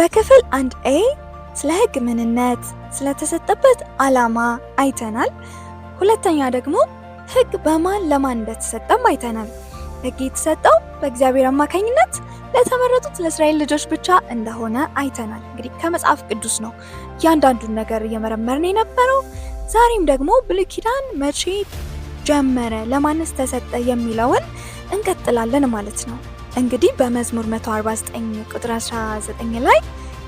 በክፍል 1A ስለ ሕግ ምንነት፣ ስለተሰጠበት ዓላማ አይተናል። ሁለተኛ ደግሞ ሕግ በማን ለማን እንደተሰጠም አይተናል። ሕግ የተሰጠው በእግዚአብሔር አማካኝነት ለተመረጡት ለእስራኤል ልጆች ብቻ እንደሆነ አይተናል። እንግዲህ ከመጽሐፍ ቅዱስ ነው እያንዳንዱን ነገር እየመረመርን የነበረው። ዛሬም ደግሞ ብሉይ ኪዳን መቼ ጀመረ፣ ለማንስ ተሰጠ የሚለውን እንቀጥላለን ማለት ነው። እንግዲህ በመዝሙር 149 ቁጥር 19 ላይ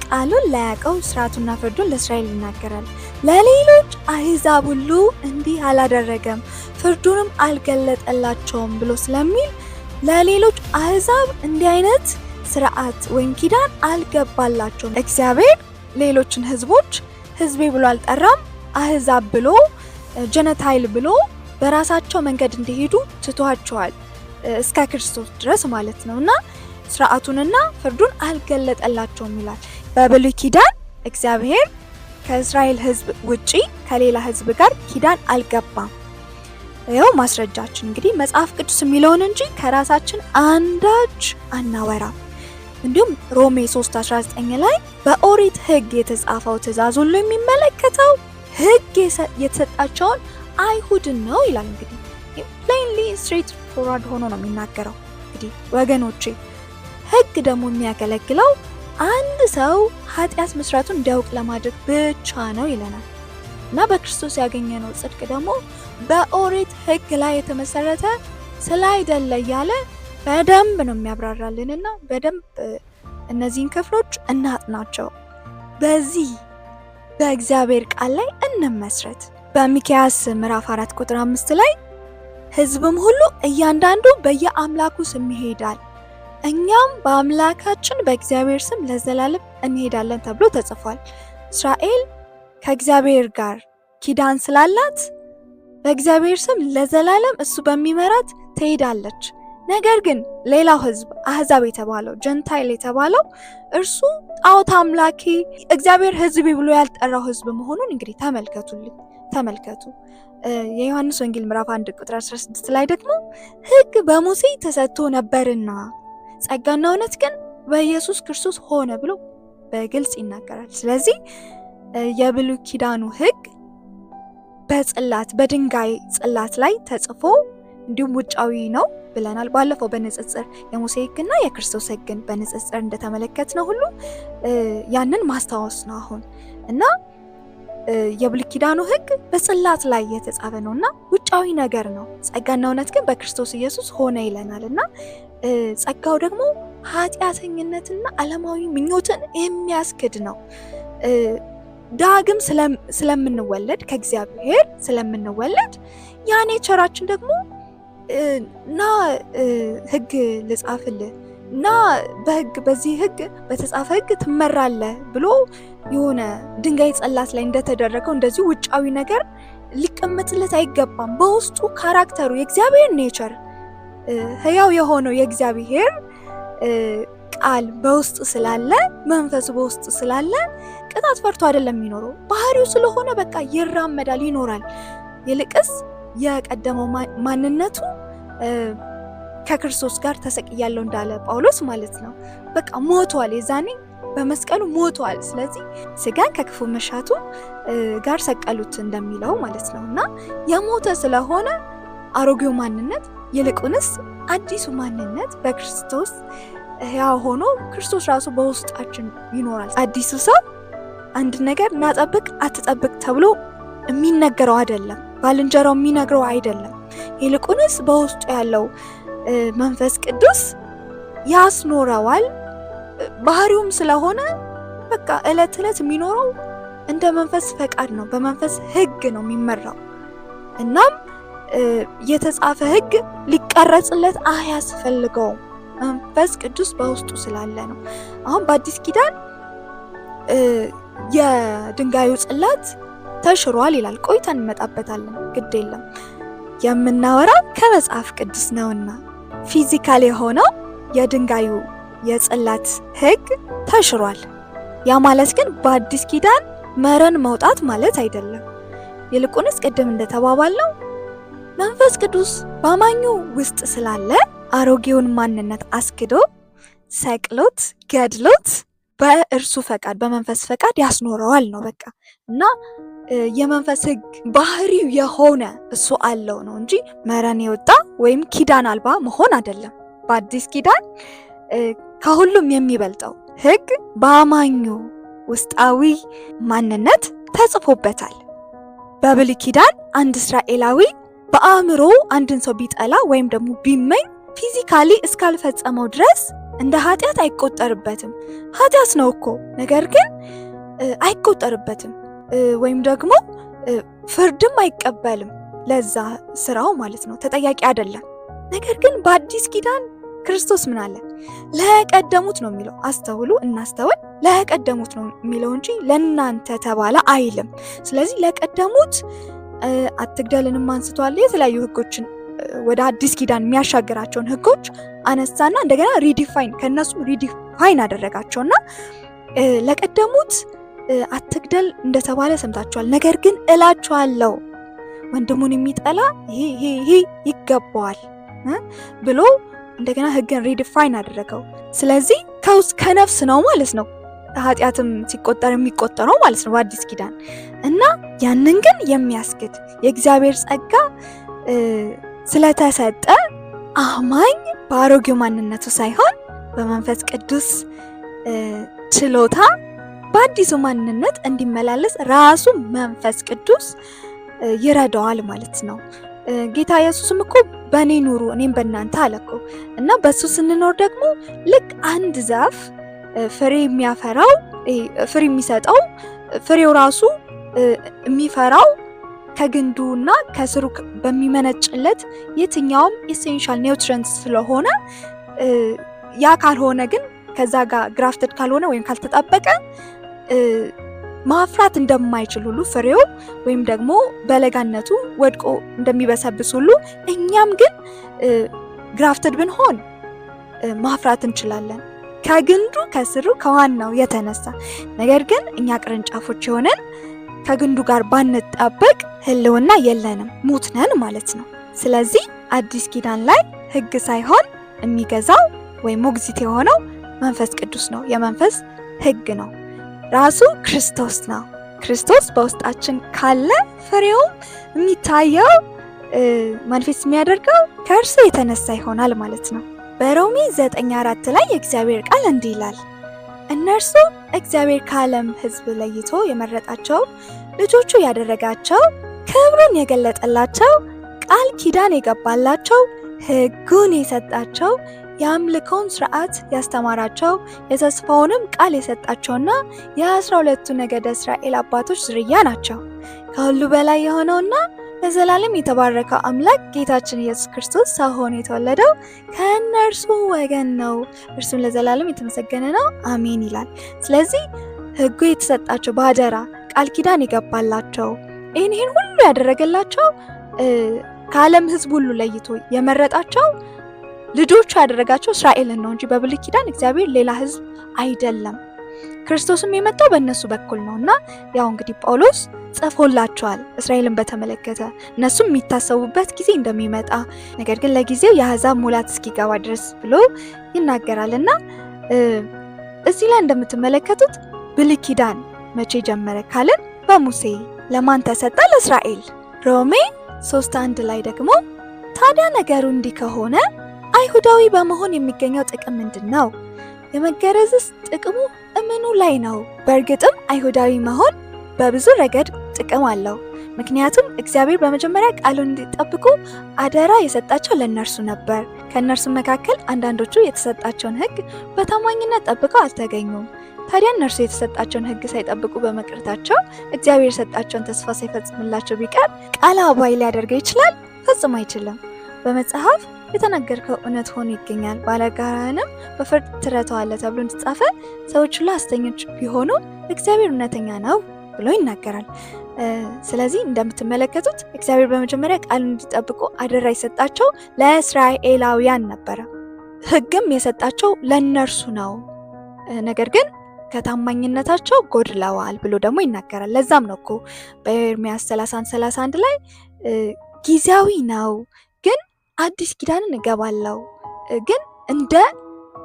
ቃሉን ለያዕቆብ ሥርዓቱና ፍርዱን ለእስራኤል ይናገራል። ለሌሎች አሕዛብ ሁሉ እንዲህ አላደረገም ፍርዱንም አልገለጠላቸውም ብሎ ስለሚል ለሌሎች አሕዛብ እንዲህ አይነት ሥርዓት ወይም ኪዳን አልገባላቸውም። እግዚአብሔር ሌሎችን ሕዝቦች ሕዝቤ ብሎ አልጠራም። አሕዛብ ብሎ ጀነታይል ብሎ በራሳቸው መንገድ እንዲሄዱ ትቷቸዋል እስከ ክርስቶስ ድረስ ማለት ነው። እና ሥርዓቱንና ፍርዱን አልገለጠላቸውም ይላል። በብሉይ ኪዳን እግዚአብሔር ከእስራኤል ሕዝብ ውጪ ከሌላ ሕዝብ ጋር ኪዳን አልገባም። ይኸው ማስረጃችን እንግዲህ መጽሐፍ ቅዱስ የሚለውን እንጂ ከራሳችን አንዳች አናወራም። እንዲሁም ሮሜ 3:19 ላይ በኦሪት ሕግ የተጻፈው ትእዛዝ ሁሉ የሚመለከተው ሕግ የተሰጣቸውን አይሁድን ነው ይላል። እንግዲህ ፕሌንሊ ስትሬት ፎርዋርድ ሆኖ ነው የሚናገረው። እንግዲህ ወገኖቼ ሕግ ደግሞ የሚያገለግለው አንድ ሰው ኃጢአት መስራቱን እንዲያውቅ ለማድረግ ብቻ ነው ይለናል። እና በክርስቶስ ያገኘነው ጽድቅ ደግሞ በኦሪት ሕግ ላይ የተመሰረተ ስላይደለ እያለ በደንብ ነው የሚያብራራልንና በደንብ እነዚህን ክፍሎች እናጥናቸው። በዚህ በእግዚአብሔር ቃል ላይ እንመስረት። በሚክያስ ምዕራፍ 4 ቁጥር 5 ላይ ሕዝብም ሁሉ እያንዳንዱ በየአምላኩ ስም ይሄዳል፣ እኛም በአምላካችን በእግዚአብሔር ስም ለዘላለም እንሄዳለን ተብሎ ተጽፏል። እስራኤል ከእግዚአብሔር ጋር ኪዳን ስላላት በእግዚአብሔር ስም ለዘላለም እሱ በሚመራት ትሄዳለች። ነገር ግን ሌላው ሕዝብ አሕዛብ የተባለው ጀንታይል የተባለው እርሱ ጣዖት አምላኪ እግዚአብሔር ሕዝብ ብሎ ያልጠራው ሕዝብ መሆኑን እንግዲህ ተመልከቱ። የዮሐንስ ወንጌል ምዕራፍ 1 ቁጥር 16 ላይ ደግሞ ሕግ በሙሴ ተሰጥቶ ነበርና ጸጋና እውነት ግን በኢየሱስ ክርስቶስ ሆነ ብሎ በግልጽ ይናገራል። ስለዚህ የብሉይ ኪዳኑ ሕግ በጽላት በድንጋይ ጽላት ላይ ተጽፎ እንዲሁም ውጫዊ ነው ብለናል ባለፈው በንጽጽር የሙሴ ሕግና የክርስቶስ ሕግን በንጽጽር እንደተመለከትነው ሁሉ ያንን ማስታወስ ነው አሁን። እና የብሉይ ኪዳኑ ሕግ በጽላት ላይ የተጻፈ ነውና ውጫዊ ነገር ነው። ጸጋና እውነት ግን በክርስቶስ ኢየሱስ ሆነ ይለናል። እና ጸጋው ደግሞ ኃጢአተኝነትና ዓለማዊ ምኞትን የሚያስክድ ነው። ዳግም ስለምንወለድ ከእግዚአብሔር ስለምንወለድ ያ ኔቸራችን ደግሞ ና ሕግ ልጻፍልህ እና በዚህ ሕግ በተጻፈ ሕግ ትመራለህ ብሎ የሆነ ድንጋይ ጽላት ላይ እንደተደረገው እንደዚህ ውጫዊ ነገር ሊቀመጥለት አይገባም። በውስጡ ካራክተሩ የእግዚአብሔር ኔቸር ሕያው የሆነው የእግዚአብሔር ቃል በውስጥ ስላለ መንፈሱ በውስጥ ስላለ ቅጣት ፈርቶ አይደለም የሚኖረው። ባህሪው ስለሆነ በቃ ይራመዳል፣ ይኖራል። ይልቅስ የቀደመው ማንነቱ ከክርስቶስ ጋር ተሰቅያለሁ እንዳለ ጳውሎስ ማለት ነው። በቃ ሞቷል፣ የዛኔ በመስቀሉ ሞቷል። ስለዚህ ስጋን ከክፉ መሻቱ ጋር ሰቀሉት እንደሚለው ማለት ነው። እና የሞተ ስለሆነ አሮጌው ማንነት ይልቁንስ አዲሱ ማንነት በክርስቶስ ሕያው ሆኖ ክርስቶስ ራሱ በውስጣችን ይኖራል። አዲሱ ሰው አንድ ነገር እናጠብቅ አትጠብቅ ተብሎ የሚነገረው አይደለም፣ ባልንጀራው የሚነግረው አይደለም። ይልቁንስ በውስጡ ያለው መንፈስ ቅዱስ ያስኖረዋል። ባህሪውም ስለሆነ በቃ ዕለት ዕለት የሚኖረው እንደ መንፈስ ፈቃድ ነው፣ በመንፈስ ሕግ ነው የሚመራው። እናም የተጻፈ ሕግ ሊቀረጽለት አያስፈልገውም፣ መንፈስ ቅዱስ በውስጡ ስላለ ነው። አሁን በአዲስ ኪዳን የድንጋዩ ጽላት ተሽሯል ይላል። ቆይተን እንመጣበታለን፣ ግድ የለም። የምናወራው ከመጽሐፍ ቅዱስ ነውና ፊዚካል የሆነው የድንጋዩ የጽላት ሕግ ተሽሯል። ያ ማለት ግን በአዲስ ኪዳን መረን መውጣት ማለት አይደለም። ይልቁንስ ቅድም እንደተባባልነው መንፈስ ቅዱስ በአማኙ ውስጥ ስላለ አሮጌውን ማንነት አስክዶ ሰቅሎት ገድሎት በእርሱ ፈቃድ በመንፈስ ፈቃድ ያስኖረዋል ነው በቃ። እና የመንፈስ ሕግ ባህሪው የሆነ እሱ አለው ነው እንጂ መረን የወጣ ወይም ኪዳን አልባ መሆን አይደለም። በአዲስ ኪዳን ከሁሉም የሚበልጠው ሕግ በአማኙ ውስጣዊ ማንነት ተጽፎበታል። በብሉይ ኪዳን አንድ እስራኤላዊ በአእምሮ አንድን ሰው ቢጠላ ወይም ደግሞ ቢመኝ ፊዚካሊ እስካልፈጸመው ድረስ እንደ ኃጢአት አይቆጠርበትም። ኃጢአት ነው እኮ ነገር ግን አይቆጠርበትም፣ ወይም ደግሞ ፍርድም አይቀበልም ለዛ ስራው ማለት ነው፣ ተጠያቂ አይደለም። ነገር ግን በአዲስ ኪዳን ክርስቶስ ምን አለ? ለቀደሙት ነው የሚለው። አስተውሉ፣ እናስተውል። ለቀደሙት ነው የሚለው እንጂ ለእናንተ ተባለ አይልም። ስለዚህ ለቀደሙት አትግደልንም አንስቷል። የተለያዩ ህጎችን ወደ አዲስ ኪዳን የሚያሻግራቸውን ህጎች አነሳና እንደገና ሪዲፋይን ከነሱም ሪዲፋይን አደረጋቸውና ለቀደሙት አትግደል እንደተባለ ሰምታችኋል፣ ነገር ግን እላችኋለሁ ወንድሙን የሚጠላ ይሄ ይገባዋል ብሎ እንደገና ህግን ሪዲፋይን አደረገው። ስለዚህ ከውስጥ ከነፍስ ነው ማለት ነው ኃጢአትም ሲቆጠር የሚቆጠረው ማለት ነው በአዲስ ኪዳን። እና ያንን ግን የሚያስክድ የእግዚአብሔር ጸጋ ስለተሰጠ አማኝ በአሮጌው ማንነቱ ሳይሆን በመንፈስ ቅዱስ ችሎታ በአዲሱ ማንነት እንዲመላለስ ራሱ መንፈስ ቅዱስ ይረዳዋል ማለት ነው። ጌታ ኢየሱስም እኮ በእኔ ኑሩ እኔም በእናንተ አለ እኮ። እና በሱ ስንኖር ደግሞ ልክ አንድ ዛፍ ፍሬ የሚያፈራው ፍሬ የሚሰጠው ፍሬው ራሱ የሚፈራው ከግንዱና ከስሩ በሚመነጭለት የትኛውም ኢሴንሻል ኒውትሪየንትስ ስለሆነ ያ ካልሆነ ግን ከዛ ጋር ግራፍትድ ካልሆነ ወይም ካልተጣበቀ ማፍራት እንደማይችል ሁሉ ፍሬው ወይም ደግሞ በለጋነቱ ወድቆ እንደሚበሰብስ ሁሉ እኛም ግን ግራፍትድ ብንሆን ማፍራት እንችላለን ከግንዱ ከስሩ ከዋናው የተነሳ። ነገር ግን እኛ ቅርንጫፎች የሆነን ከግንዱ ጋር ባንጣበቅ ህልውና የለንም፣ ሙት ነን ማለት ነው። ስለዚህ አዲስ ኪዳን ላይ ህግ ሳይሆን የሚገዛው ወይም ሞግዚት የሆነው መንፈስ ቅዱስ ነው። የመንፈስ ህግ ነው ራሱ ክርስቶስ ነው። ክርስቶስ በውስጣችን ካለ ፍሬው የሚታየው ማኒፌስት የሚያደርገው ከእርሱ የተነሳ ይሆናል ማለት ነው። በሮሜ 9:4 ላይ የእግዚአብሔር ቃል እንዲህ ይላል፣ እነርሱ እግዚአብሔር ከዓለም ሕዝብ ለይቶ የመረጣቸው ልጆቹ ያደረጋቸው ክብሩን የገለጠላቸው ቃል ኪዳን የገባላቸው ሕጉን የሰጣቸው የአምልኮውን ስርዓት ያስተማራቸው የተስፋውንም ቃል የሰጣቸውና የ12ቱ ነገደ እስራኤል አባቶች ዝርያ ናቸው። ከሁሉ በላይ የሆነውና ለዘላለም የተባረከው አምላክ ጌታችን ኢየሱስ ክርስቶስ ሰው ሆኖ የተወለደው ከእነርሱ ወገን ነው፣ እርሱም ለዘላለም የተመሰገነ ነው፣ አሜን ይላል። ስለዚህ ሕጉ የተሰጣቸው በአደራ ቃል ኪዳን የገባላቸው ይህን ሁሉ ያደረገላቸው ከዓለም ሕዝብ ሁሉ ለይቶ የመረጣቸው ልጆቹ ያደረጋቸው እስራኤልን ነው እንጂ በብሉይ ኪዳን እግዚአብሔር ሌላ ሕዝብ አይደለም። ክርስቶስም የመጣው በእነሱ በኩል ነው እና ያው እንግዲህ ጳውሎስ ጽፎላቸዋል እስራኤልን በተመለከተ እነሱም የሚታሰቡበት ጊዜ እንደሚመጣ፣ ነገር ግን ለጊዜው የአሕዛብ ሙላት እስኪገባ ድረስ ብሎ ይናገራል። እና እዚህ ላይ እንደምትመለከቱት ብሉይ ኪዳን መቼ ጀመረ ካልን በሙሴ ለማን ተሰጠ? ለእስራኤል። ሮሜ 3:1 ላይ ደግሞ ታዲያ ነገሩ እንዲህ ከሆነ አይሁዳዊ በመሆን የሚገኘው ጥቅም ምንድን ነው? የመገረዝስ ጥቅሙ እምኑ ላይ ነው? በእርግጥም አይሁዳዊ መሆን በብዙ ረገድ ጥቅም አለው። ምክንያቱም እግዚአብሔር በመጀመሪያ ቃሉን እንዲጠብቁ አደራ የሰጣቸው ለእነርሱ ነበር። ከእነርሱ መካከል አንዳንዶቹ የተሰጣቸውን ሕግ በታማኝነት ጠብቀው አልተገኙም። ታዲያ እነርሱ የተሰጣቸውን ሕግ ሳይጠብቁ በመቅረታቸው እግዚአብሔር የሰጣቸውን ተስፋ ሳይፈጽምላቸው ቢቀር ቃል አባይ ሊያደርገው ይችላል? ፈጽሞ አይችልም። በመጽሐፍ የተናገርከው እውነት ሆኖ ይገኛል፣ ባለጋራህንም በፍርድ ትረታዋለህ ተብሎ እንደተጻፈ ሰዎች ሁሉ ሐሰተኞች ቢሆኑ እግዚአብሔር እውነተኛ ነው ብሎ ይናገራል። ስለዚህ እንደምትመለከቱት እግዚአብሔር በመጀመሪያ ቃሉን እንዲጠብቁ አደራ የሰጣቸው ለእስራኤላውያን ነበረ። ሕግም የሰጣቸው ለእነርሱ ነው። ነገር ግን ከታማኝነታቸው ጎድለዋል ብሎ ደግሞ ይናገራል። ለዛም ነው እኮ በኤርምያስ 30:31 ላይ ጊዜያዊ ነው ግን አዲስ ኪዳንን እገባለሁ ግን እንደ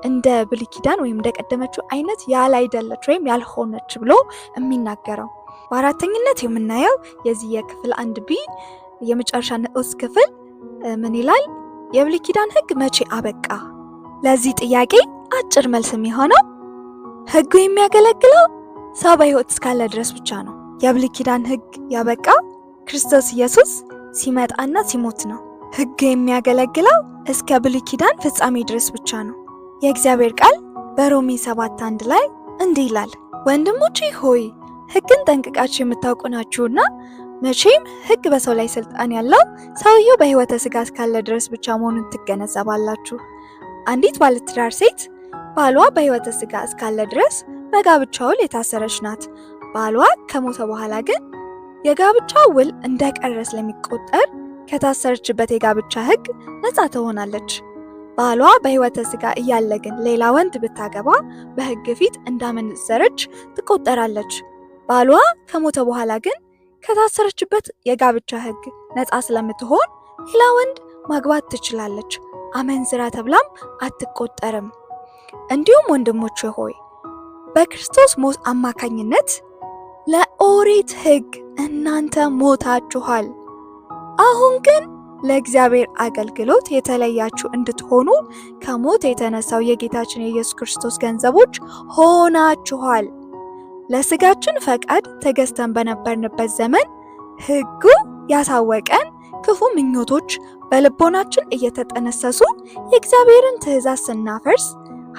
እንደ ብሉይ ኪዳን ወይም እንደ ቀደመችው አይነት ያላይደለች ወይም ያልሆነች ብሎ የሚናገረው። በአራተኝነት የምናየው የዚህ የክፍል 1B የመጨረሻ ንዑስ ክፍል ምን ይላል? የብሉይ ኪዳን ሕግ መቼ አበቃ? ለዚህ ጥያቄ አጭር መልስ የሚሆነው ሕጉ የሚያገለግለው ሰው በሕይወት እስካለ ድረስ ብቻ ነው። የብሉይ ኪዳን ሕግ ያበቃው ክርስቶስ ኢየሱስ ሲመጣና ሲሞት ነው። ሕግ የሚያገለግለው እስከ ብሉይ ኪዳን ፍጻሜ ድረስ ብቻ ነው። የእግዚአብሔር ቃል በሮሜ 7:1 ላይ እንዲህ ይላል፣ ወንድሞቼ ሆይ ሕግን ጠንቅቃችሁ የምታውቁ ናችሁና መቼም ሕግ በሰው ላይ ስልጣን ያለው ሰውየው በሕይወተ ሥጋ እስካለ ድረስ ብቻ መሆኑን ትገነዘባላችሁ። አንዲት ባለትዳር ሴት ባሏ በሕይወተ ሥጋ እስካለ ድረስ በጋብቻ ውል የታሰረች ናት። ባሏ ከሞተ በኋላ ግን የጋብቻ ውል እንደቀረ ስለሚቆጠር ከታሰረችበት የጋብቻ ሕግ ነፃ ትሆናለች። ባሏ በሕይወተ ሥጋ እያለ ግን ሌላ ወንድ ብታገባ በሕግ ፊት እንዳመነዘረች ትቆጠራለች። ባሏ ከሞተ በኋላ ግን ከታሰረችበት የጋብቻ ሕግ ነፃ ስለምትሆን ሌላ ወንድ ማግባት ትችላለች። አመንዝራ ተብላም አትቆጠርም። እንዲሁም ወንድሞቼ ሆይ በክርስቶስ ሞት አማካኝነት ለኦሪት ሕግ እናንተ ሞታችኋል። አሁን ግን ለእግዚአብሔር አገልግሎት የተለያችሁ እንድትሆኑ ከሞት የተነሳው የጌታችን የኢየሱስ ክርስቶስ ገንዘቦች ሆናችኋል። ለስጋችን ፈቃድ ተገዝተን በነበርንበት ዘመን ሕጉ ያሳወቀን ክፉ ምኞቶች በልቦናችን እየተጠነሰሱ የእግዚአብሔርን ትእዛዝ ስናፈርስ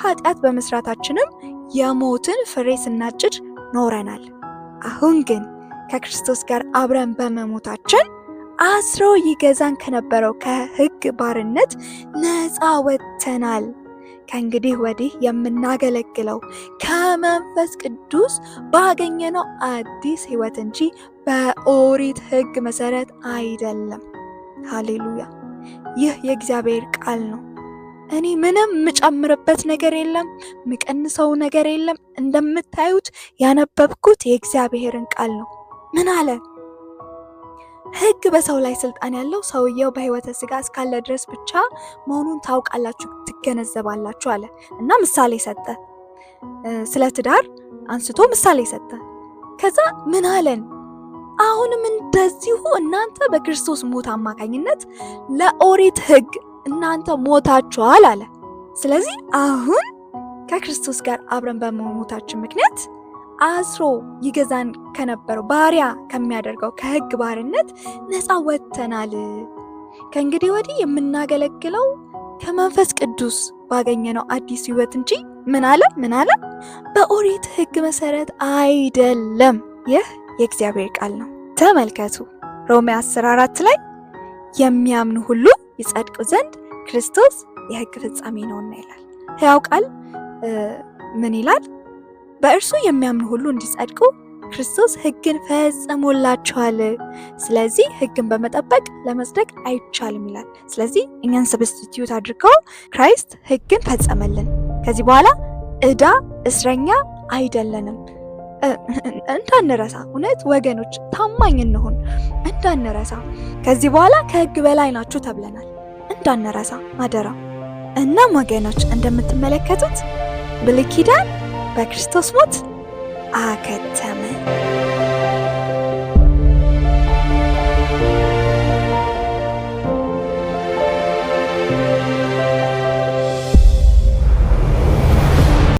ኃጢአት በመስራታችንም የሞትን ፍሬ ስናጭድ ኖረናል። አሁን ግን ከክርስቶስ ጋር አብረን በመሞታችን አስሮ ይገዛን ከነበረው ከሕግ ባርነት ነፃ ወጥተናል። ከእንግዲህ ወዲህ የምናገለግለው ከመንፈስ ቅዱስ ባገኘነው አዲስ ሕይወት እንጂ በኦሪት ሕግ መሰረት አይደለም። ሃሌሉያ! ይህ የእግዚአብሔር ቃል ነው። እኔ ምንም የምጨምርበት ነገር የለም፣ የምቀንሰው ነገር የለም። እንደምታዩት ያነበብኩት የእግዚአብሔርን ቃል ነው። ምን አለ? ሕግ በሰው ላይ ስልጣን ያለው ሰውየው በሕይወተ ሥጋ እስካለ ድረስ ብቻ መሆኑን ታውቃላችሁ፣ ትገነዘባላችሁ አለ እና ምሳሌ ሰጠ። ስለ ትዳር አንስቶ ምሳሌ ሰጠ። ከዛ ምን አለን? አሁንም እንደዚሁ እናንተ በክርስቶስ ሞት አማካኝነት ለኦሪት ሕግ እናንተ ሞታችኋል አለ። ስለዚህ አሁን ከክርስቶስ ጋር አብረን በመሞታችን ምክንያት አስሮ ይገዛን ከነበረው ባሪያ ከሚያደርገው ከሕግ ባርነት ነፃ ወጥተናል። ከእንግዲህ ወዲህ የምናገለግለው ከመንፈስ ቅዱስ ባገኘነው አዲስ ሕይወት እንጂ ምን አለ? በኦሪት ሕግ መሰረት አይደለም። ይህ የእግዚአብሔር ቃል ነው። ተመልከቱ፣ ሮሜ 10:4 ላይ የሚያምኑ ሁሉ ይጸድቁ ዘንድ ክርስቶስ የሕግ ፍጻሜ ነውና ይላል። ሕያው ቃል ምን ይላል? በእርሱ የሚያምኑ ሁሉ እንዲጸድቁ ክርስቶስ ሕግን ፈጽሞላቸዋል። ስለዚህ ሕግን በመጠበቅ ለመጽደቅ አይቻልም ይላል። ስለዚህ እኛን ሰብስቲቲዩት አድርገው ክራይስት ሕግን ፈጸመልን። ከዚህ በኋላ ዕዳ እስረኛ አይደለንም። እንዳንረሳ፣ እውነት ወገኖች ታማኝ እንሁን፣ እንዳንረሳ። ከዚህ በኋላ ከሕግ በላይ ናችሁ ተብለናል። እንዳንረሳ አደራ። እናም ወገኖች እንደምትመለከቱት ብሉይ ኪዳን በክርስቶስ ሞት አከተመ።